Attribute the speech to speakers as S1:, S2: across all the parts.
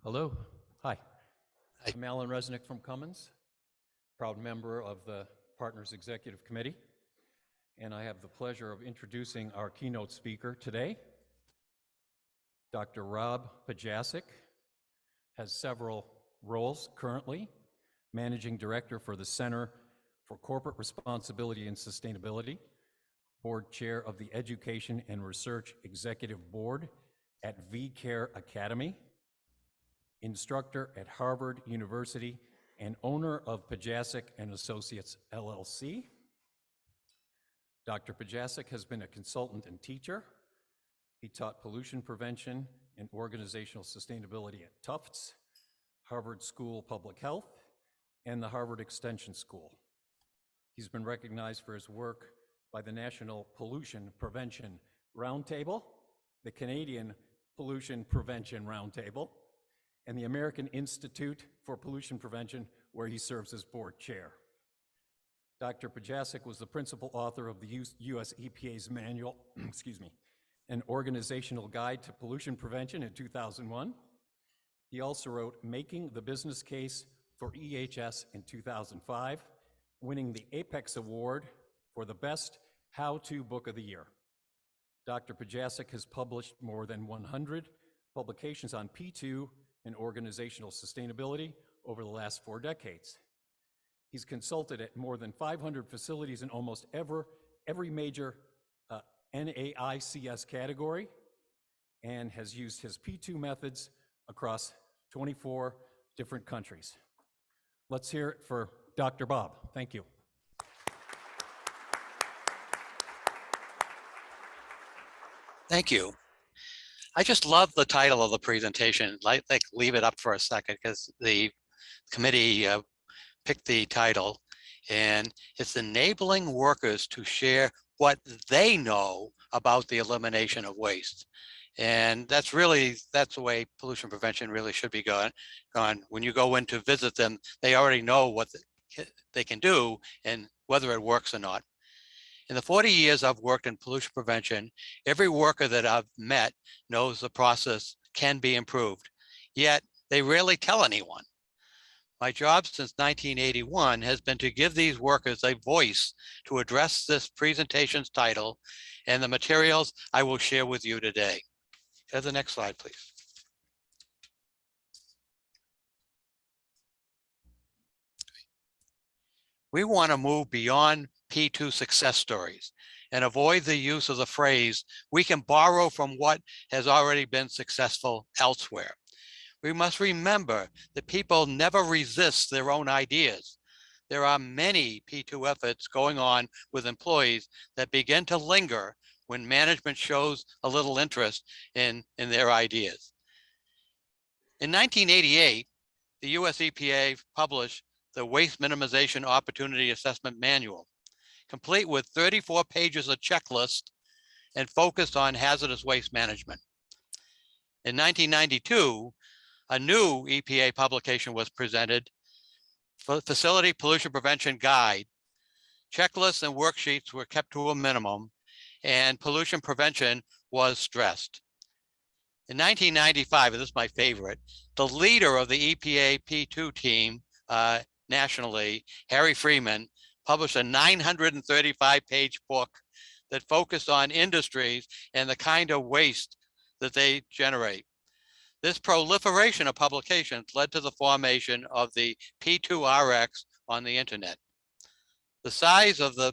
S1: Hello. Hi.
S2: Hi.
S1: I'm Alan Resnick from Cummins, proud member of the Partners Executive Committee, and I have the pleasure of introducing our keynote speaker today. Dr. Rob Pojasek has several roles currently: Managing Director for the Center for Corporate Responsibility and Sustainability, Board Chair of the Education and Research Executive Board at VCare Academy, instructor at Harvard University, and owner of Pojasek and Associates, LLC. Dr. Pojasek has been a consultant and teacher. He taught pollution prevention and organizational sustainability at Tufts, Harvard School of Public Health, and the Harvard Extension School. He's been recognized for his work by the National Pollution Prevention Roundtable, the Canadian Pollution Prevention Roundtable, and the American Institute for Pollution Prevention, where he serves as board chair. Dr. Pojasek was the principal author of the US EPA's manual, an organizational guide to pollution prevention in 2001. He also wrote Making the Business Case for EHS in 2005, winning the Apex Award for the best how-to book of the year. Dr. Pojasek has published more than 100 publications on P2 and organizational sustainability over the last 4 decades. He's consulted at more than 500 facilities in almost every major NAICS category, and has used his P2 methods across 24 different countries. Let's hear it for Dr. Bob. Thank you.
S2: Thank you. I just love the title of the presentation. Like leave it up for a second because the committee picked the title, and it's enabling workers to share what they know about the elimination of waste. And that's the way pollution prevention really should be gone. When you go in to visit them, they already know what they can do and whether it works or not. In the 40 years I've worked in pollution prevention, every worker that I've met knows the process can be improved, yet they rarely tell anyone. My job since 1981 has been to give these workers a voice to address this presentation's title and the materials I will share with you today. Go to the next slide, please. We want to move beyond P2 success stories and avoid the use of the phrase, we can borrow from what has already been successful elsewhere. We must remember that people never resist their own ideas. There are many P2 efforts going on with employees that begin to linger when management shows a little interest in their ideas. In 1988, the US EPA published the Waste Minimization Opportunity Assessment Manual, complete with 34 pages of checklist and focused on hazardous waste management. In 1992, a new EPA publication was presented, Facility Pollution Prevention Guide. Checklists and worksheets were kept to a minimum, and pollution prevention was stressed. In 1995, and this is my favorite, the leader of the EPA P2 team nationally, Harry Freeman, published a 935-page book that focused on industries and the kind of waste that they generate. This proliferation of publications led to the formation of the P2RX on the internet. The size of the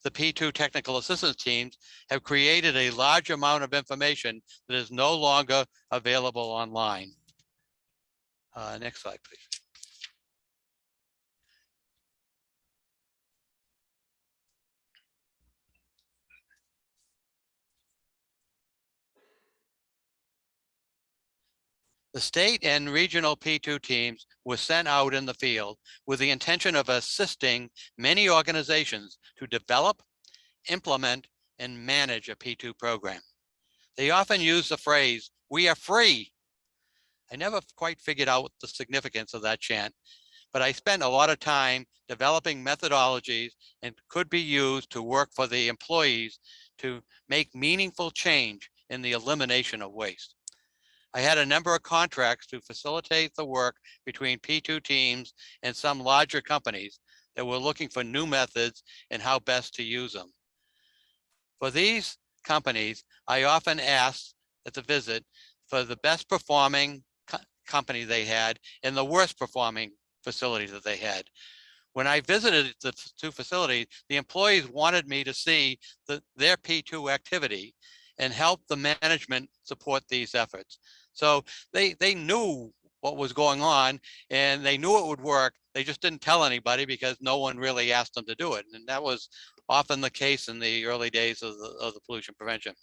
S2: P2 technical assistance teams have created a large amount of information that is no longer available online. Next slide, please. The state and regional P2 teams were sent out in the field with the intention of assisting many organizations to develop, implement, and manage a P2 program. They often use the phrase, "We are free." I never quite figured out the significance of that chant, but I spent a lot of time developing methodologies and could be used to work for the employees to make meaningful change in the elimination of waste. I had a number of contracts to facilitate the work between P2 teams and some larger companies that were looking for new methods and how best to use them. For these companies, I often asked at the visit for the best performing company they had and the worst performing facility that they had. When I visited the two facilities, the employees wanted me to see their P2 activity and help the management support these efforts. So they knew what was going on and they knew it would work. They just didn't tell anybody because no one really asked them to do it. And that was often the case in the early days of the pollution prevention.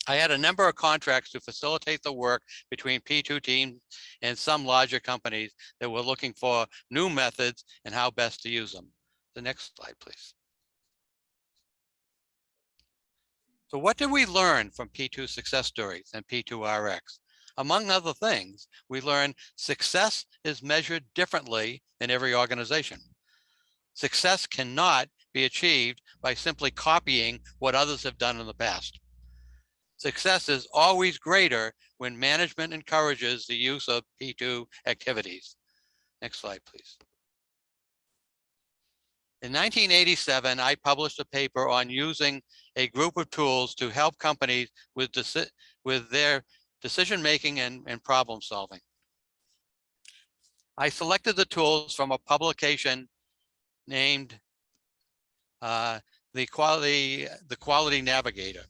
S2: I had a number of contracts to facilitate the work between P2 teams and some larger companies that were looking for new methods and how best to use them. The next slide, please. So what did we learn from P2 success stories and P2RX? Among other things, we learned success is measured differently in every organization. Success cannot be achieved by simply copying what others have done in the past. Success is always greater when management encourages the use of P2 activities. Next slide, please. In 1987, I published a paper on using a group of tools to help companies with their decision-making and problem solving. I selected the tools from a publication named the Quality Navigator.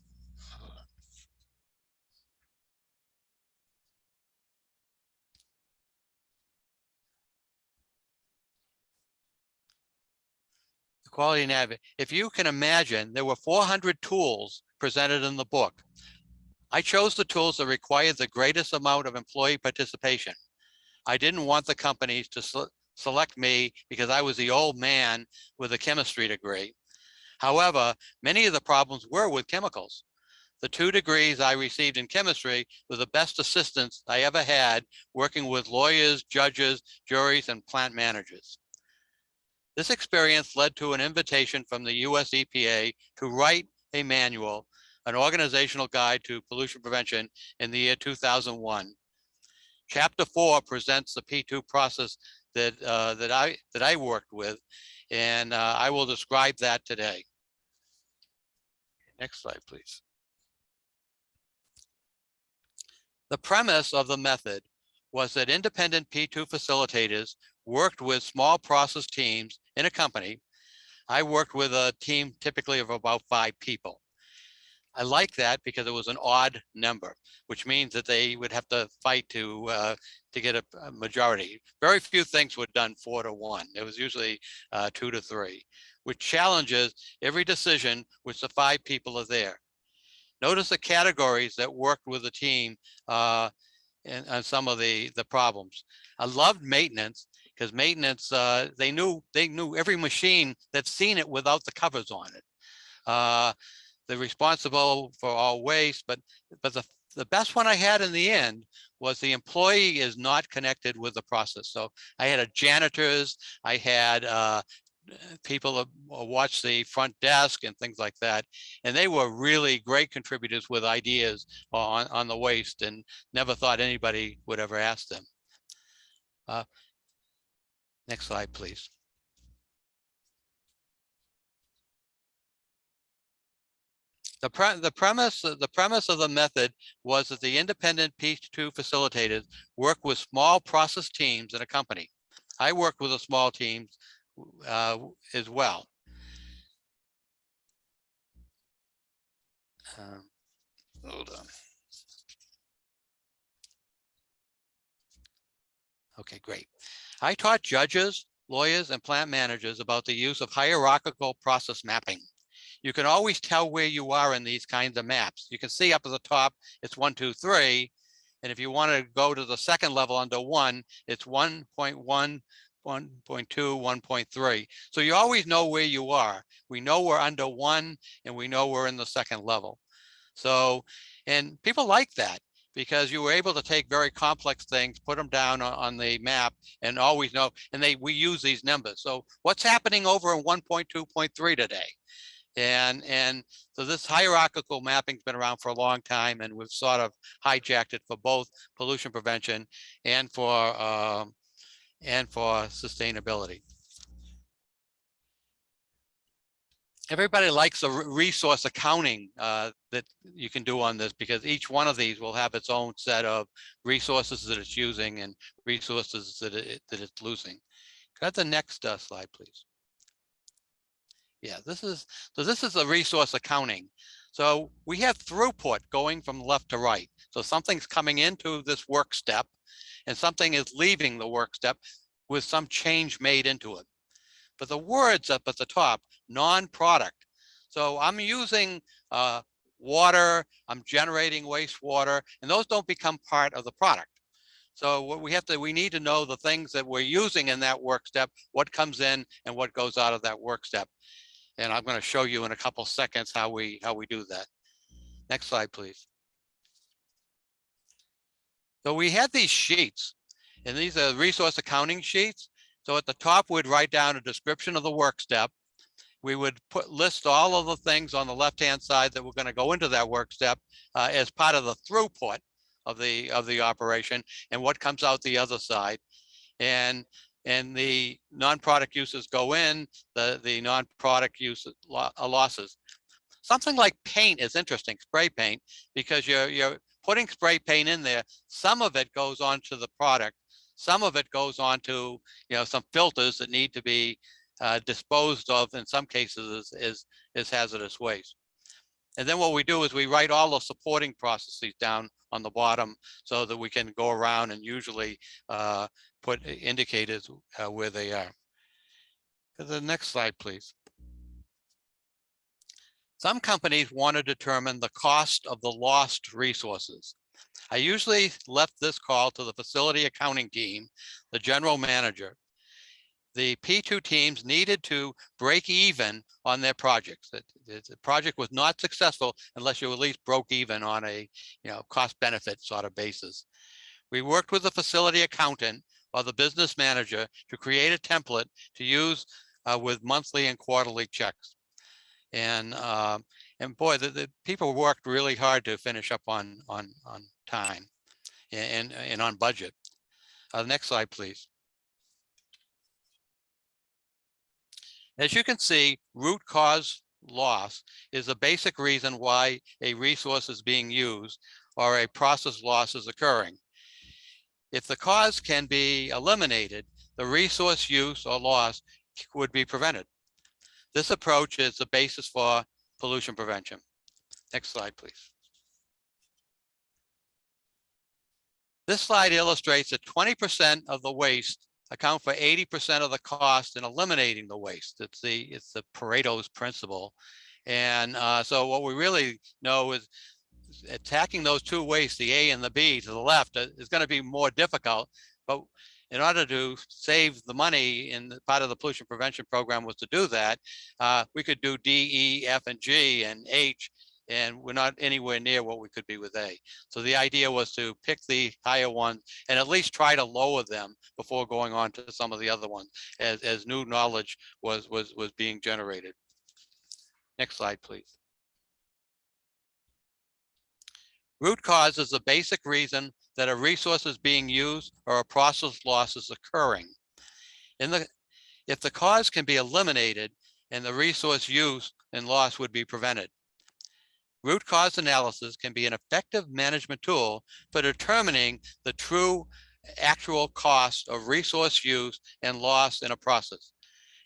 S2: Quality Navigator. If you can imagine, there were 400 tools presented in the book. I chose the tools that required the greatest amount of employee participation. I didn't want the companies to select me because I was the old man with a chemistry degree. However, many of the problems were with chemicals. The 2 degrees I received in chemistry were the best assistants I ever had working with lawyers, judges, juries, and plant managers. This experience led to an invitation from the US EPA to write a manual, an organizational guide to pollution prevention in the year 2001. Chapter 4 presents the P2 process that I worked with, and I will describe that today. Next slide, please. The premise of the method was that independent P2 facilitators worked with small process teams in a company. I worked with a team typically of about 5 people. I like that because it was an odd number, which means that they would have to fight to get a majority. Very few things were done 4 to 1. It was usually 2 to 3, which challenges every decision which the 5 people are there. Notice the categories that worked with the team and some of the problems. I loved maintenance because maintenance, they knew every machine that's seen it without the covers on it. They're responsible for all waste, but the best one I had in the end was the employee is not connected with the process. So I had janitors, I had people that watch the front desk and things like that. And they were really great contributors with ideas on the waste and never thought anybody would ever ask them. Next slide, please. The premise of the method was that the independent P2 facilitators work with small process teams in a company. I worked with a small team as well. Hold on. Okay, great. I taught judges, lawyers, and plant managers about the use of hierarchical process mapping. You can always tell where you are in these kinds of maps. You can see up at the top, it's 1, 2, 3. And if you want to go to the second level under 1, it's 1.1, 1.2, 1.3. So you always know where you are. We know we're under 1 and we know we're in the second level. So, and people like that because you were able to take very complex things, put them down on the map and always know, and we use these numbers. So what's happening over in 1.2.3 today? And so this hierarchical mapping's been around for a long time, and we've sort of hijacked it for both pollution prevention and for sustainability. Everybody likes the resource accounting that you can do on this, because each one of these will have its own set of resources that it's using and resources that it's losing. Got the next slide, please. Yeah, this is the resource accounting. So we have throughput going from left to right. So something's coming into this work step and something is leaving the work step with some change made into it. But the words up at the top, non-product. So I'm using water, I'm generating wastewater, and those don't become part of the product. So what we need to know the things that we're using in that work step, what comes in and what goes out of that work step. And I'm going to show you in a couple seconds how we do that. Next slide, please. So we had these sheets, and these are resource accounting sheets. So at the top, we'd write down a description of the work step. We would list all of the things on the left-hand side that were going to go into that work step as part of the throughput of the operation, and what comes out the other side. And the non-product uses go in, the non-product use losses. Something like paint is interesting, spray paint, because you're putting spray paint in there. Some of it goes onto the product. Some of it goes on to, some filters that need to be disposed of, in some cases, is hazardous waste. And then what we do is we write all the supporting processes down on the bottom so that we can go around and usually put indicators where they are. The next slide, please. Some companies want to determine the cost of the lost resources. I usually left this call to the facility accounting team, the general manager. The P2 teams needed to break even on their projects. The project was not successful unless you at least broke even on a cost benefit sort of basis. We worked with the facility accountant or the business manager to create a template to use with monthly and quarterly checks. And boy, the people worked really hard to finish up on time and on budget. Next slide, please. As you can see, root cause loss is a basic reason why a resource is being used or a process loss is occurring. If the cause can be eliminated, the resource use or loss would be prevented. This approach is the basis for pollution prevention. Next slide, please. This slide illustrates that 20% of the waste account for 80% of the cost in eliminating the waste. It's the Pareto's principle. And so what we really know is attacking those two wastes, the A and the B to the left, is going to be more difficult. But in order to save the money, in part of the pollution prevention program was to do that, we could do D, E, F, and G and H, and we're not anywhere near what we could be with A. So the idea was to pick the higher ones and at least try to lower them before going on to some of the other ones as new knowledge was being generated. Next slide, please. Root cause is the basic reason that a resource is being used or a process loss is occurring. If the cause can be eliminated, and the resource use and loss would be prevented. Root cause analysis can be an effective management tool for determining the true actual cost of resource use and loss in a process.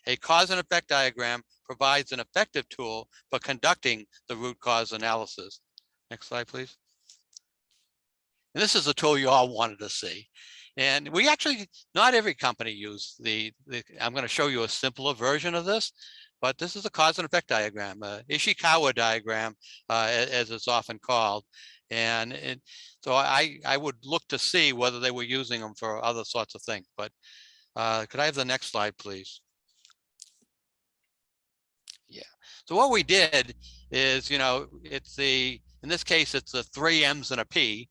S2: A cause and effect diagram provides an effective tool for conducting the root cause analysis. Next slide, please. And this is a tool you all wanted to see. And we actually, not every company use I'm going to show you a simpler version of this, but this is a cause and effect diagram, Ishikawa diagram, as it's often called. And so I would look to see whether they were using them for other sorts of things. But could I have the next slide, please? Yeah. So what we did is, it's in this case, it's the 3 M's and a P,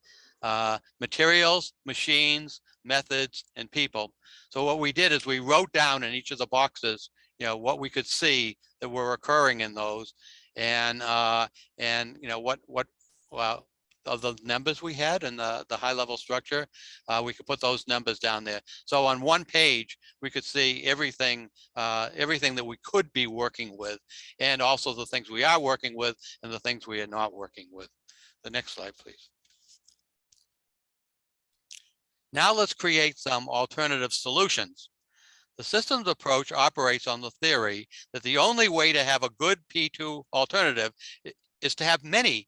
S2: materials, machines, methods, and people. So what we did is we wrote down in each of the boxes, what we could see that were occurring in those, and what well, of the numbers we had and the high level structure, we could put those numbers down there. So on one page, we could see everything that we could be working with, and also the things we are working with and the things we are not working with. The next slide, please. Now let's create some alternative solutions. The systems approach operates on the theory that the only way to have a good P2 alternative is to have many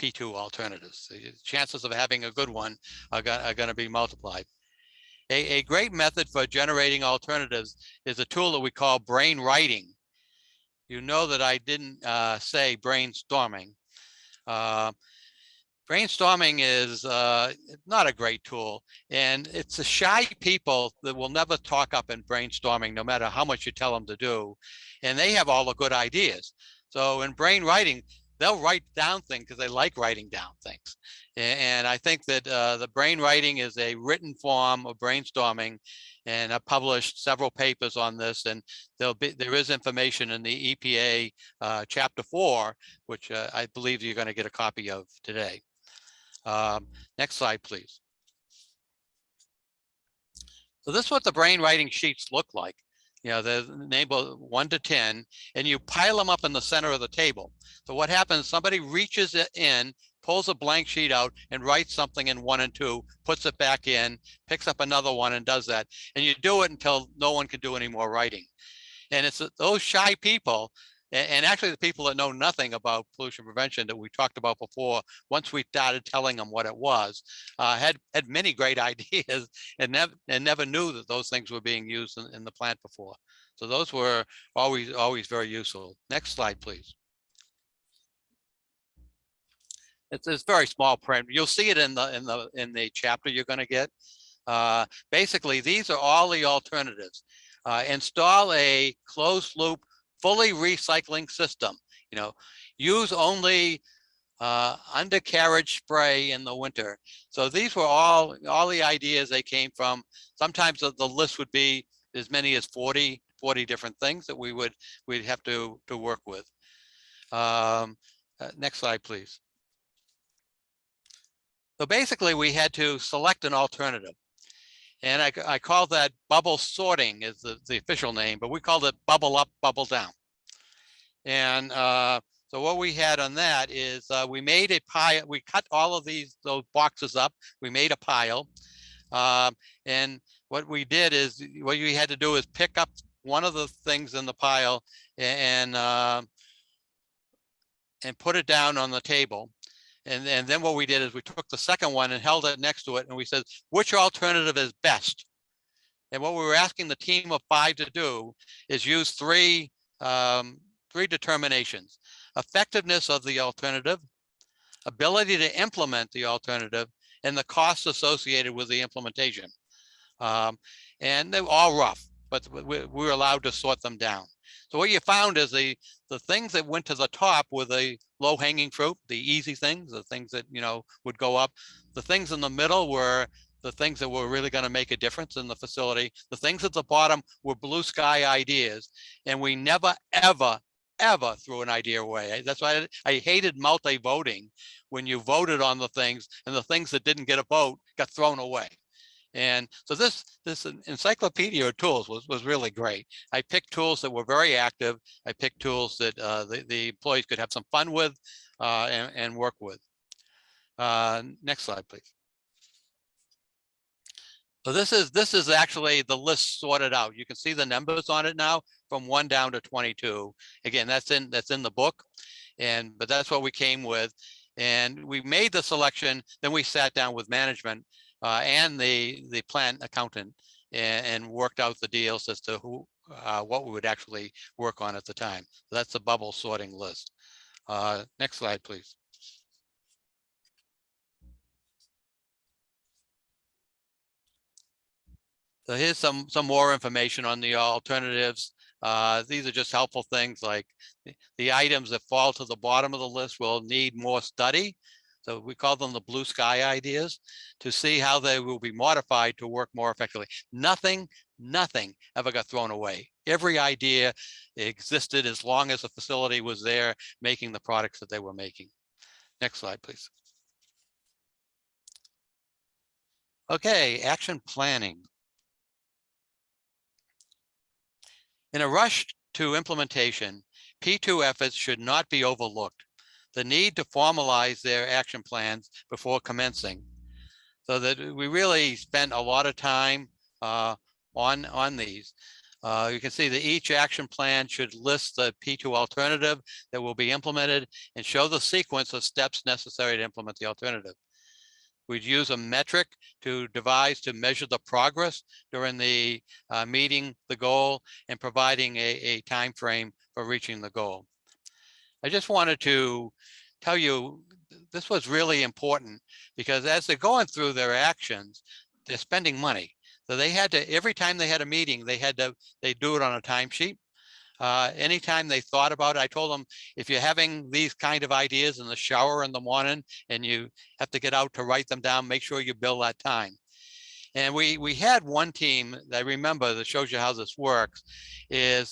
S2: P2 alternatives. The chances of having a good one are going to be multiplied. A great method for generating alternatives is a tool that we call brain writing. You know that I didn't say brainstorming. Brainstorming is not a great tool, and it's the shy people that will never talk up in brainstorming, no matter how much you tell them to do, and they have all the good ideas. So in brain writing, they'll write down things because they like writing down things. And I think that the brain writing is a written form of brainstorming, and I've published several papers on this, and there is information in the EPA chapter 4, which I believe you're going to get a copy of today. Next slide, please. So this is what the brain writing sheets look like. They're labeled 1 to 10, and you pile them up in the center of the table. So what happens, somebody reaches in, pulls a blank sheet out and writes something in 1 and 2, puts it back in, picks up another one and does that. And you do it until no one can do any more writing. And it's those shy people, and actually the people that know nothing about pollution prevention that we talked about before, once we started telling them what it was, had many great ideas and never knew that those things were being used in the plant before. So those were always very useful. Next slide, please. It's very small print. You'll see it in the chapter you're going to get. Basically, these are all the alternatives. Install a closed loop, fully recycling system. Use only undercarriage spray in the winter. So these were all the ideas they came from. Sometimes the list would be as many as 40 different things that we'd have to work with. Next slide, please. So basically, we had to select an alternative. And I call that bubble sorting is the official name, but we called it bubble up, bubble down. And so what we had on that is we made a pile. We cut all of those boxes up. We made a pile. And what we did is what you had to do is pick up one of the things in the pile and put it down on the table. And then what we did is we took the second one and held it next to it, and we said, which alternative is best? And what we were asking the team of 5 to do is use three determinations: effectiveness of the alternative, ability to implement the alternative, and the costs associated with the implementation. And they're all rough, but we were allowed to sort them down. So what you found is the things that went to the top were the low-hanging fruit, the easy things, the things that would go up. The things in the middle were the things that were really going to make a difference in the facility. The things at the bottom were blue sky ideas, and we never ever threw an idea away. That's why I hated multi-voting, when you voted on the things and the things that didn't get a vote got thrown away. And so this encyclopedia of tools was really great. I picked tools that were very active. I picked tools that the employees could have some fun with and work with. Next slide, please. So this is actually the list sorted out. You can see the numbers on it now from 1 down to 22. Again, that's in the book, but that's what we came with. And we made the selection. Then we sat down with management and the plant accountant and worked out the deals as to what we would actually work on at the time. So that's the bubble sorting list. Next slide, please. So here's some more information on the alternatives. These are just helpful things, like the items that fall to the bottom of the list will need more study. So we call them the blue sky ideas, to see how they will be modified to work more effectively. Nothing nothing ever got thrown away. Every idea existed as long as the facility was there making the products that they were making. Next slide, please. Okay, action planning. In a rush to implementation, P2 efforts should not be overlooked. The need to formalize their action plans before commencing. So that we really spent a lot of time on these. You can see that each action plan should list the P2 alternative that will be implemented and show the sequence of steps necessary to implement the alternative. We'd use a metric to devise to measure the progress during the meeting the goal and providing a time frame for reaching the goal. I just wanted to tell you this was really important because as they're going through their actions, they're spending money. So they had to, every time they had a meeting, they do it on a timesheet. Anytime they thought about it, I told them, if you're having these kind of ideas in the shower in the morning and you have to get out to write them down, make sure you bill that time. And we had one team that I remember that shows you how this works is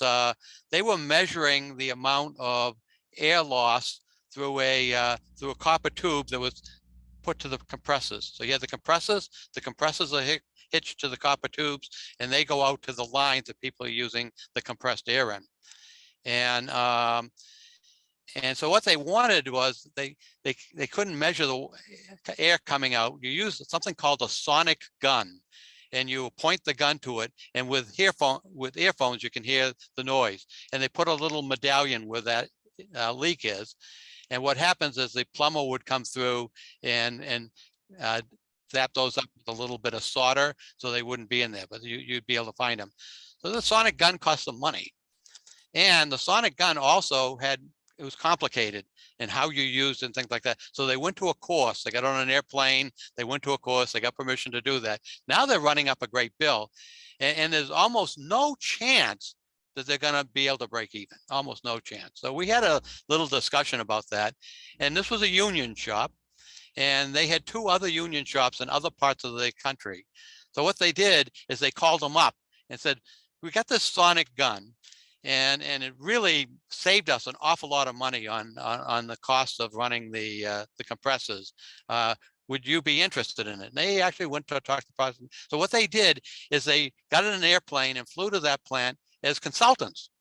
S2: they were measuring the amount of air loss through a copper tube that was put to the compressors. So you have the compressors are hitched to the copper tubes, and they go out to the lines that people are using the compressed air in. And so what they wanted was they couldn't measure the air coming out. You use something called a sonic gun, and you point the gun to it, and with earphones you can hear the noise. And they put a little medallion where that leak is. And what happens is the plumber would come through and zap those up with a little bit of solder so they wouldn't be in there, but you'd be able to find them. So the sonic gun cost them money. And the sonic gun also it was complicated in how you used and things like that. So they went to a course, they got on an airplane, they went to a course, they got permission to do that. Now they're running up a great bill. And there's almost no chance that they're going to be able to break even, almost no chance. So we had a little discussion about that. And this was a union shop, and they had two other union shops in other parts of the country. So what they did is they called them up and said, we got this sonic gun, and it really saved us an awful lot of money on the cost of running the compressors. Would you be interested in it? And they actually went to talk to the president. So what they did is they got in an airplane and flew to that plant as consultants.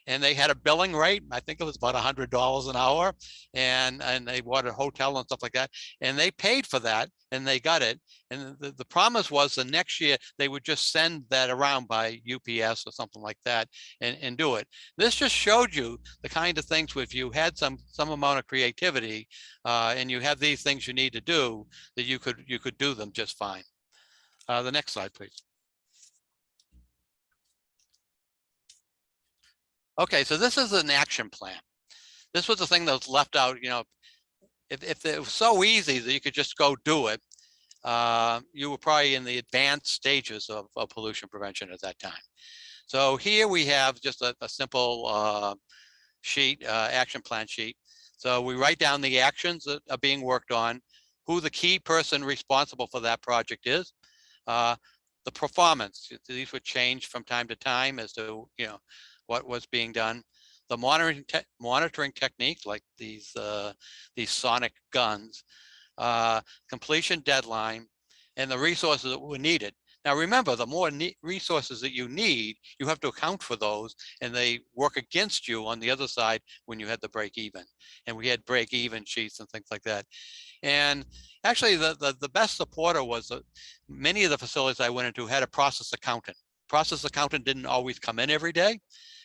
S2: And they had a billing rate, I think it was about $100 an hour, and they bought a hotel and stuff like that, and they paid for that, and they got it. And the promise was the next year they would just send that around by UPS or something like that and do it. This just showed you the kind of things where if you had some amount of creativity and you have these things you need to do, that you could do them just fine. The next slide, please. Okay, so this is an action plan. This was the thing that was left out. You know, if it was so easy that you could just go do it, you were probably in the advanced stages of pollution prevention at that time. So here we have just a simple sheet, action plan sheet. So we write down the actions that are being worked on, who the key person responsible for that project is, the performance. These would change from time to time as to, you know, what was being done, the monitoring technique, like these sonic guns, completion deadline, and the resources that were needed. Now remember, the more resources that you need, you have to account for those, and they work against you on the other side when you had the break even. And we had break even sheets and things like that. And actually the best supporter was many of the facilities I went into had a process accountant. Process accountant didn't always come in every day.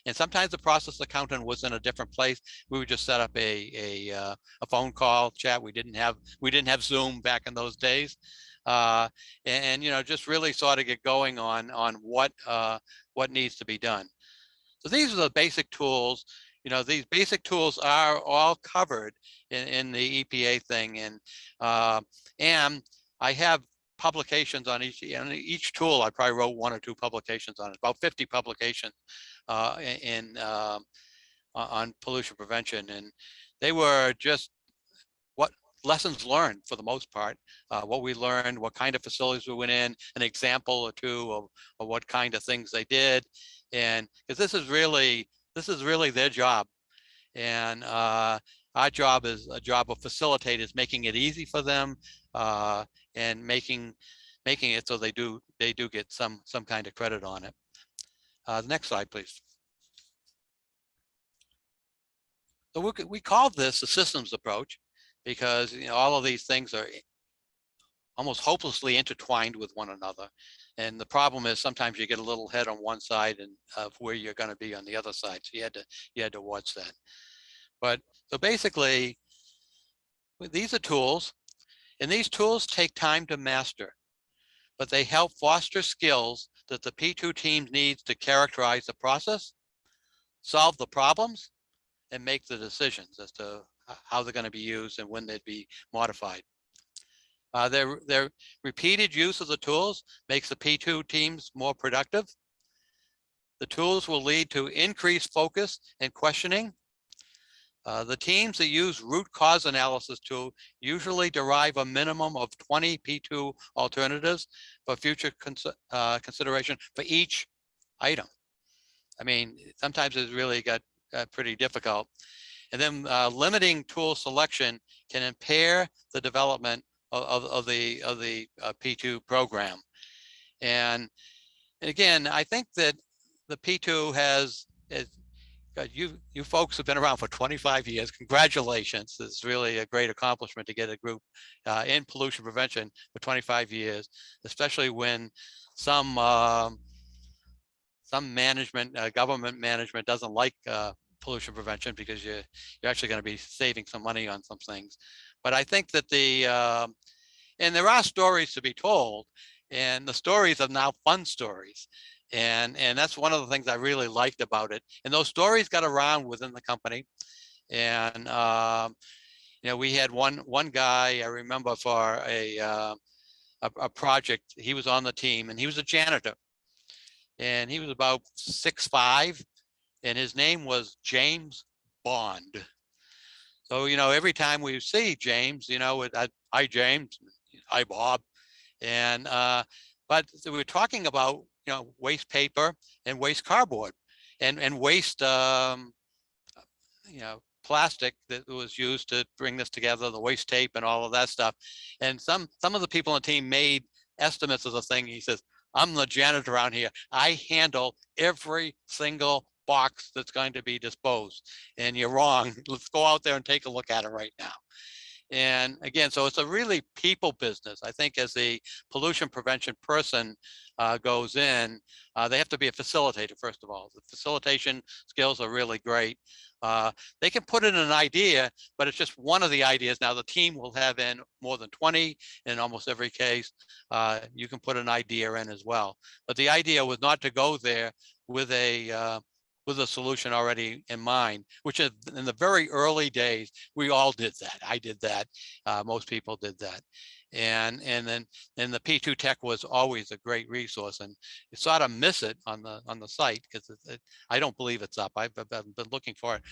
S2: And sometimes the process accountant was in a different place. We would just set up a phone call chat. We didn't have Zoom back in those days, and you know, just really sort of get going on what needs to be done. So these are the basic tools. You know, these basic tools are all covered in the EPA thing, and I have publications on each tool. I probably wrote 1 or 2 publications on it, about 50 publications on pollution prevention, and they were just lessons learned for the most part, what we learned, what kind of facilities we went in, an example or two of what kind of things they did. And because this is really their job. And our job is a job of facilitators, making it easy for them, and making it so they do get some kind of credit on it. The next slide, please. So we called this a systems approach because, you know, all of these things are almost hopelessly intertwined with one another. And the problem is sometimes you get a little head on one side and of where you're going to be on the other side. So you had to watch that. But so basically, these are tools, and these tools take time to master, but they help foster skills that the P2 team needs to characterize the process, solve the problems, and make the decisions as to how they're going to be used and when they'd be modified. Their repeated use of the tools makes the P2 teams more productive. The tools will lead to increased focus and questioning. The teams that use root cause analysis tool usually derive a minimum of 20 P2 alternatives for future consideration for each item. I mean, sometimes it's really got pretty difficult. And then limiting tool selection can impair the development of the P2 program. And again, I think that the P2 has you folks have been around for 25 years. Congratulations. It's really a great accomplishment to get a group in pollution prevention for 25 years, especially when some management, government management doesn't like pollution prevention because you're actually going to be saving some money on some things. But I think that and there are stories to be told, and the stories are now fun stories. And that's one of the things I really liked about it. And those stories got around within the company. And you know, we had one guy I remember for a project. He was on the team, and he was a janitor, and he was about 6'5", and his name was James Bond. So, you know, every time we see James, you know, hi James, hi Bob, and but we're talking about, you know, waste paper and waste cardboard and waste you know, plastic that was used to bring this together, the waste tape and all of that stuff. And some of the people on the team made estimates of the thing. He says, I'm the janitor around here. I handle every single box that's going to be disposed. And you're wrong. Let's go out there and take a look at it right now. And again, so it's a really people business. I think as the pollution prevention person goes in, they have to be a facilitator, first of all. The facilitation skills are really great. They can put in an idea, but it's just one of the ideas. Now the team will have in more than 20 in almost every case. You can put an idea in as well. But the idea was not to go there with a solution already in mind, which is in the very early days, we all did that. I did that. Most people did that. And then the P2 Tech was always a great resource, and you sort of miss it on the site because I don't believe it's up. I've been looking for it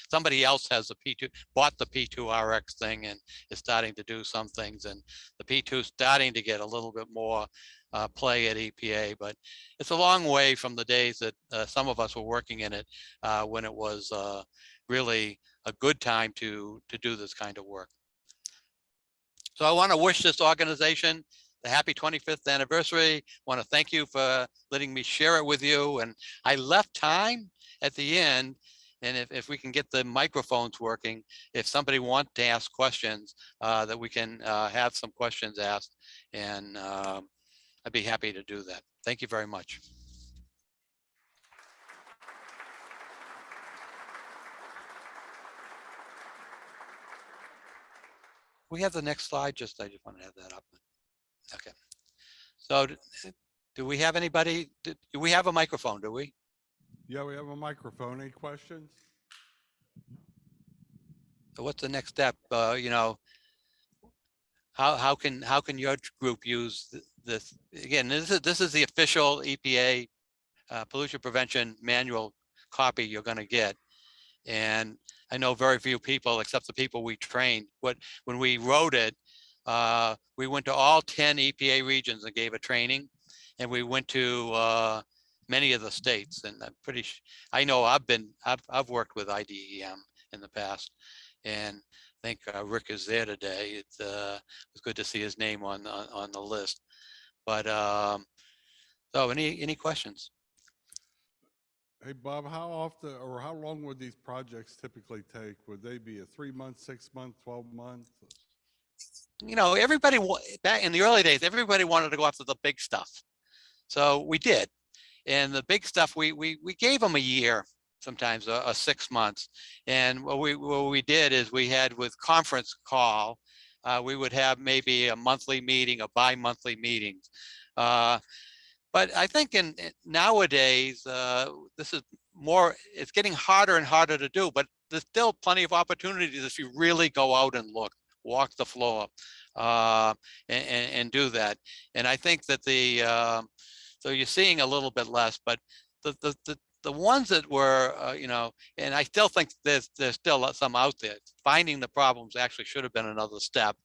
S2: somebody else has a P2, bought the P2 RX thing and is starting to do some things, and the P2 is starting to get a little bit more play at EPA, but it's a long way from the days that some of us were working in it when it was really a good time to do this kind of work. So I want to wish this organization the happy 25th anniversary. I want to thank you for letting me share it with you. And I left time at the end, and if we can get the microphones working, if somebody wants to ask questions, that we can have some questions asked, and I'd be happy to do that. Thank you very much. We have the next slide. I just want to have that up. Okay. So do we have anybody? Do we have a microphone? Do we?
S3: Yeah, we have a microphone. Any questions?
S2: So what's the next step? You know, how can your group use this? Again, this is the official EPA pollution prevention manual copy you're going to get. And I know very few people except the people we trained. When we wrote it, we went to all 10 EPA regions and gave a training, and we went to many of the states. And I'm I know I've worked with IDEM in the past, and I think Rick is there today. It was good to see his name on the list. But so any questions?
S3: Hey, Bob, how often or how long would these projects typically take? Would they be a 3-month, 6-month, 12-month?
S2: You know, back in the early days, everybody wanted to go after the big stuff. So we did. And the big stuff, we gave them a year, sometimes a 6 months. And what we did is we had with conference call, we would have maybe a monthly meeting, a bi-monthly meetings. But I think nowadays, this is more, it's getting harder and harder to do, but there's still plenty of opportunities if you really go out and look, walk the floor, and do that. And I think that so you're seeing a little bit less, but the ones that were, you know, and I still think there's still some out there. Finding the problems actually should have been another step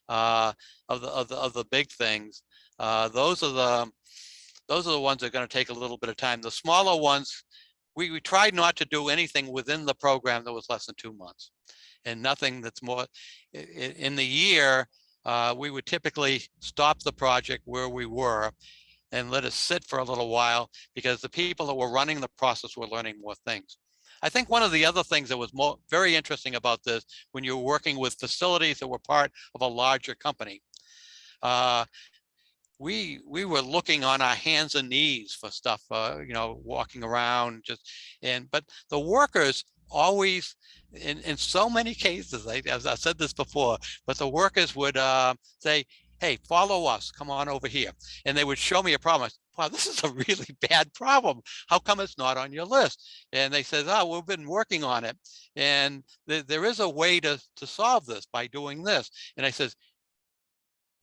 S2: of the big things. Those are the ones that are going to take a little bit of time. The smaller ones, we tried not to do anything within the program that was less than 2 months, and nothing that's more in the year. We would typically stop the project where we were and let it sit for a little while, because the people that were running the process were learning more things. I think one of the other things that was very interesting about this, when you're working with facilities that were part of a larger company, we were looking on our hands and knees for stuff, you know, walking around but the workers always, in so many cases, as I said this before, but the workers would say, hey, follow us, come on over here. And they would show me a problem. I said, wow, this is a really bad problem. How come it's not on your list? And they said, oh, we've been working on it. And there is a way to solve this by doing this. And I said,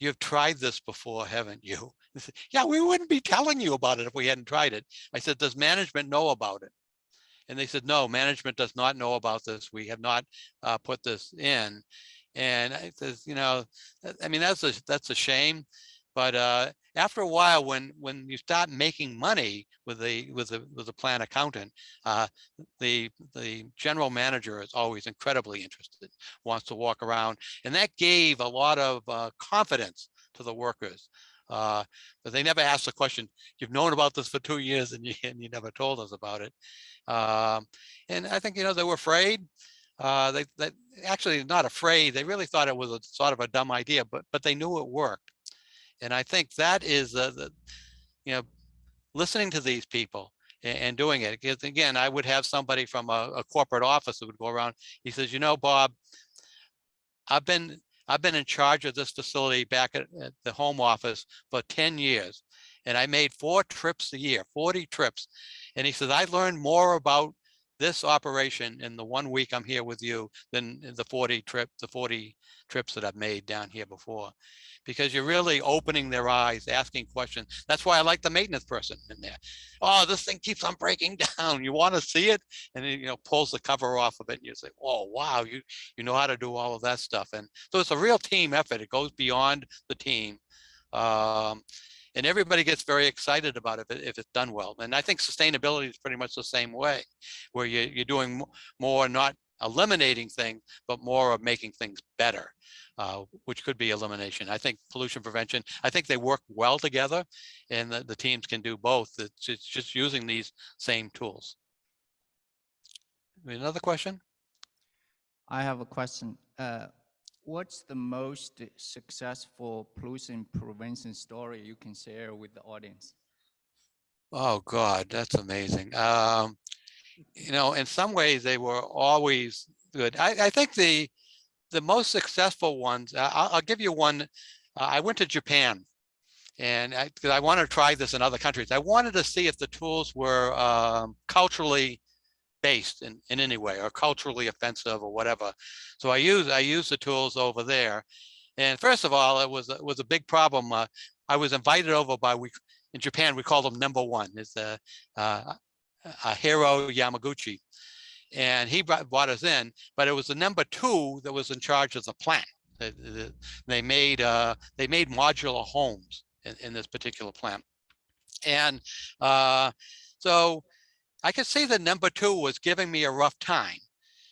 S2: you've tried this before, haven't you? Said, yeah, we wouldn't be telling you about it if we hadn't tried it. I said, does management know about it? And they said, no, management does not know about this. We have not put this in. And I says, you know, I mean, that's a shame. But after a while, when you start making money with a plan accountant, the general manager is always incredibly interested, wants to walk around, and that gave a lot of confidence to the workers. But they never asked the question, you've known about this for 2 years and you never told us about it. And I think, you know, they were afraid. They actually not afraid. They really thought it was a sort of a dumb idea, but they knew it worked. And I think that is you know, listening to these people and doing it. Because again, I would have somebody from a corporate office who would go around. He says, you know, Bob, I've been in charge of this facility back at the home office for 10 years. And I made 4 trips a year, 40 trips. And he says, I learned more about this operation in the 1 week I'm here with you than the 40 trips that I've made down here before, because you're really opening their eyes, asking questions. That's why I like the maintenance person in there. Oh, this thing keeps on breaking down. You want to see it? And then, you know, pulls the cover off of it. And you say, oh, wow, you know how to do all of that stuff. And so it's a real team effort. It goes beyond the team. And everybody gets very excited about it if it's done well. And I think sustainability is pretty much the same way, where you're doing more, not eliminating things, but more of making things better, which could be elimination. I think pollution prevention, I think they work well together, and the teams can do both. It's just using these same tools. Another question?
S4: I have a question. What's the most successful pollution prevention story you can share with the audience?
S2: Oh God, that's amazing. You know, in some ways they were always good. I think the most successful ones, I'll give you one. I went to Japan, and because I wanted to try this in other countries. I wanted to see if the tools were culturally based in any way, or culturally offensive or whatever. So I used the tools over there. And first of all, it was a big problem. I was invited over in Japan, we call them number one. It's Hiro Yamaguchi. and he brought us in, but it was the number 2 that was in charge of the plant. They made modular homes in this particular plant. And so I could see that number 2 was giving me a rough time,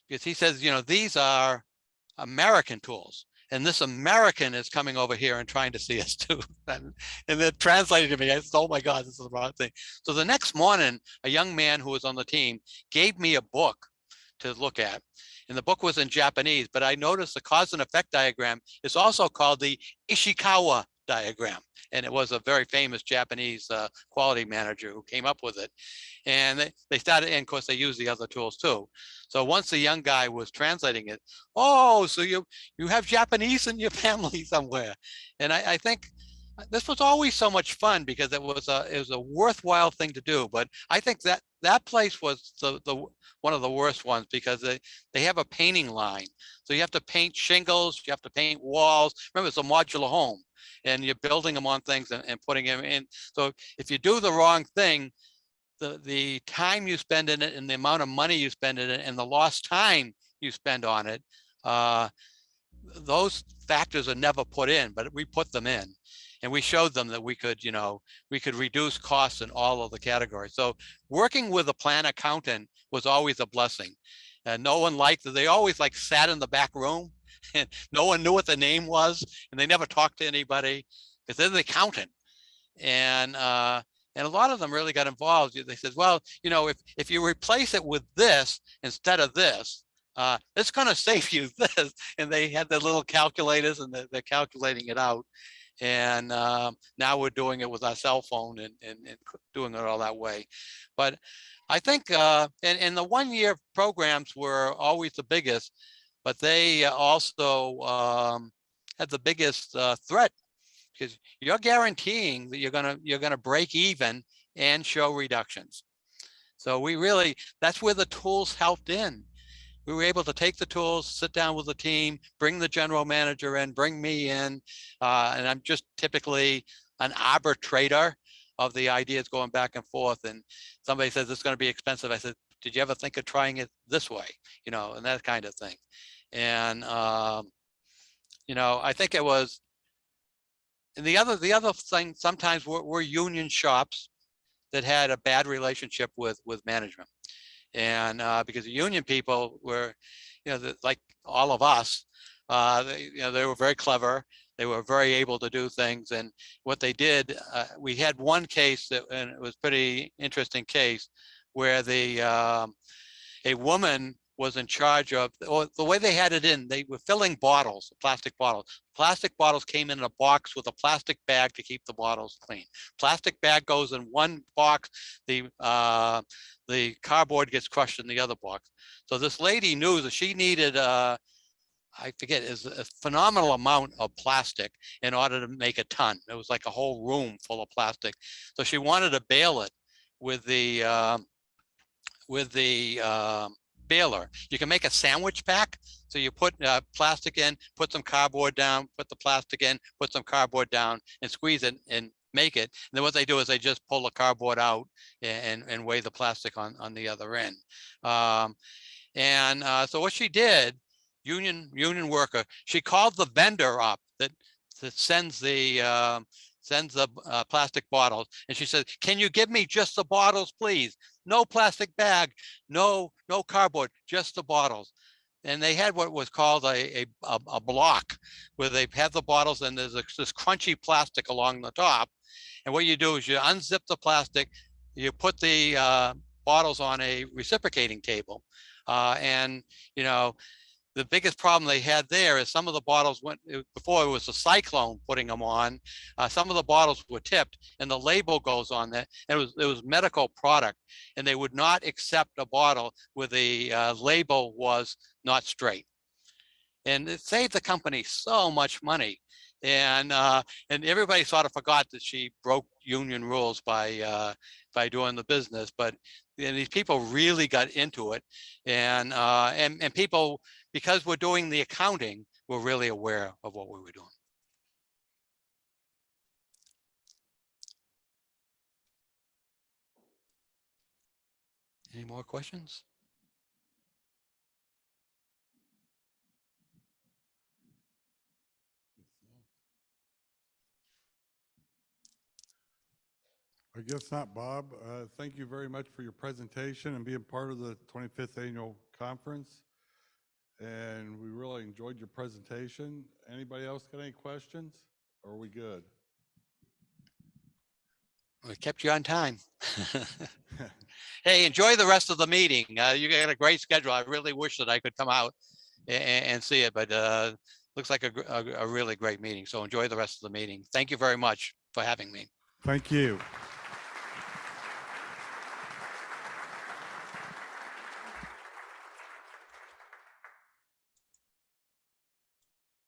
S2: because he says, these are American tools. And this American is coming over here and trying to see us too. And then translated to me, I said, oh my God, this is the wrong thing. So the next morning, a young man who was on the team gave me a book to look at. And the book was in Japanese, but I noticed the cause and effect diagram is also called the Ishikawa diagram. And it was a very famous Japanese quality manager who came up with it. And they started, and of course they use the other tools too. So once the young guy was translating it, oh, so you have Japanese in your family somewhere. And I think this was always so much fun, because it was a worthwhile thing to do. But I think that place was the one of the worst ones, because they have a painting line. So you have to paint shingles, you have to paint walls. Remember, it's a modular home, and you're building them on things and putting them in. So if you do the wrong thing, the time you spend in it and the amount of money you spend in it and the lost time you spend on it, those factors are never put in, but we put them in. And we showed them that we could reduce costs in all of the categories. So working with a plan accountant was always a blessing. And no one liked it. They always sat in the back room, and no one knew what the name was, and they never talked to anybody, because they're the accountant. And a lot of them really got involved. They said, well, if you replace it with this instead of this, it's going to save you this. And they had their little calculators, and they're calculating it out. And now we're doing it with our cell phone and doing it all that way. But I think, and the 1-year programs were always the biggest, but they also had the biggest threat, because you're guaranteeing that you're gonna break even and show reductions. So that's where the tools helped in. We were able to take the tools, sit down with the team, bring the general manager in, bring me in, and I'm just typically an arbitrator of the ideas going back and forth. And somebody says it's going to be expensive. I said, did you ever think of trying it this way? And that kind of thing. And I think it was. And the other thing, sometimes we're union shops that had a bad relationship with management. And because the union people were, like all of us, they were very clever. They were very able to do things. And what they did, we had one case and it was a pretty interesting case, where a woman was in charge of, or the way they had it in, they were filling bottles, plastic bottles. Plastic bottles came in a box with a plastic bag to keep the bottles clean. Plastic bag goes in one box, the cardboard gets crushed in the other box. So this lady knew that she needed, I forget, is a phenomenal amount of plastic in order to make a ton. It was like a whole room full of plastic. So she wanted to bale it with the baler. You can make a sandwich pack. So you put plastic in, put some cardboard down, put the plastic in, put some cardboard down, and squeeze it and make it. And then what they do is they just pull the cardboard out and weigh the plastic on the other end. So what she did, union worker, she called the vendor up that sends the plastic bottles, and she said, can you give me just the bottles, please? No plastic bag, no cardboard, just the bottles. And they had what was called a block, where they have the bottles and there's this crunchy plastic along the top. And what you do is you unzip the plastic, you put the bottles on a reciprocating table. The biggest problem they had there is some of the bottles before it was a cyclone putting them on, some of the bottles were tipped and the label goes on that. It was medical product, and they would not accept a bottle where the label was not straight. And it saved the company so much money. And everybody sort of forgot that she broke union rules by doing the business. But these people really got into it, and people, because we're doing the accounting, were really aware of what we were doing. Any more questions?
S3: I guess not, Bob. Thank you very much for your presentation and being part of the 25th Annual Conference. And we really enjoyed your presentation. Anybody else got any questions? Or are we good?
S2: We kept you on time. Hey, enjoy the rest of the meeting. You got a great schedule. I really wish that I could come out and see it, but looks like a really great meeting. So enjoy the rest of the meeting. Thank you very much for having me.
S3: Thank you.